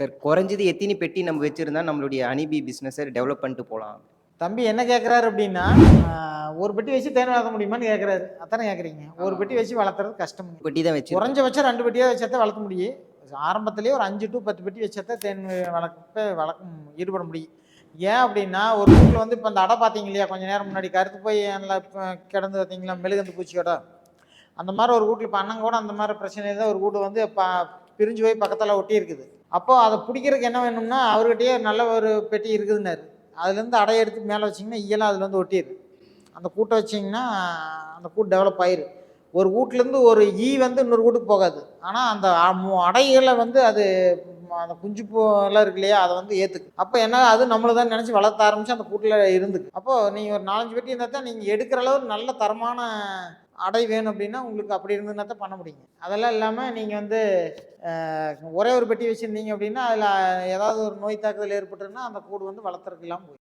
Sir குறைஞ்சது எத்தனை பெட்டி நம்ம வச்சிருந்தா நம்மளுடைய அனிபி பிசினஸை டெவலப் பண்ணிட்டு போலாம்? தம்பி என்ன கேட்குறாரு அப்படின்னா, ஒரு பெட்டி வச்சு தேன் வளர்த்த முடியுமான்னு கேட்குறாரு. அதானே கேட்குறீங்க? ஒரு பெட்டி வச்சு வளர்த்துறது கஷ்டமுங்க. பெட்டி தான் வச்சு குறைஞ்சபட்சம் 2 பெட்டியாவது வச்சா தான் வளர்த்த முடியும். ஆரம்பத்திலேயே ஒரு 5 to 10 பெட்டி வச்சா தான் தேன் வளர்க்க ஈடுபட முடியும். ஏன் அப்படின்னா, ஒரு வீட்டில் வந்து இப்போ அந்த அடை பார்த்தீங்க இல்லையா, கொஞ்சம் நேரம் முன்னாடி கருத்து போய் நல்லா கிடந்து பார்த்தீங்களா மெழுகுந்து பூச்சியோட, அந்த மாதிரி ஒரு வீட்டில் இப்போ அண்ணன் கூட அந்த மாதிரி பிரச்சனை தான் ஒரு வீடு வந்து பிரிஞ்சு போய் பக்கத்தில் ஒட்டி இருக்குது. அப்போ அதை பிடிக்கிறதுக்கு என்ன வேணும்னா, அவர்கிட்டயே நல்ல ஒரு பெட்டி இருக்குதுன்னாரு. அதுலேருந்து அடையை எடுத்து மேலே வச்சிங்கன்னா ஈயெல்லாம் அதில் வந்து ஒட்டிடுது. அந்த கூட்டை வச்சிங்கன்னா அந்த கூட்டு டெவலப் ஆயிரு. ஒரு வீட்லேருந்து ஒரு வந்து இன்னொரு வீட்டுக்கு போகாது. ஆனால் அந்த அடைகளை வந்து அது அந்த குஞ்சு எல்லாம் இருக்கு இல்லையா, அதை வந்து ஏற்றுக்கு. அப்போ என்ன அது நம்மளை தான் நினச்சி வளர்த்த ஆரம்பிச்சு அந்த கூட்டில் இருந்துக்கு. அப்போது நீங்கள் ஒரு 4-5 பெட்டி இருந்தால் தான் நீங்கள் எடுக்கிற அளவு நல்ல தரமான அடை வேணும் அப்படின்னா உங்களுக்கு அப்படி இருந்ததுன்னா தான் பண்ண முடியுங்க. அதெல்லாம் இல்லாமல் நீங்கள் வந்து ஒரே ஒரு பெட்டி வச்சுருந்தீங்க அப்படின்னா அதில் ஏதாவது ஒரு நோய் தாக்குதல் ஏற்பட்டுருன்னா அந்த கூடு வந்து வளர்த்துறதுக்கு இல்லாமல் போய்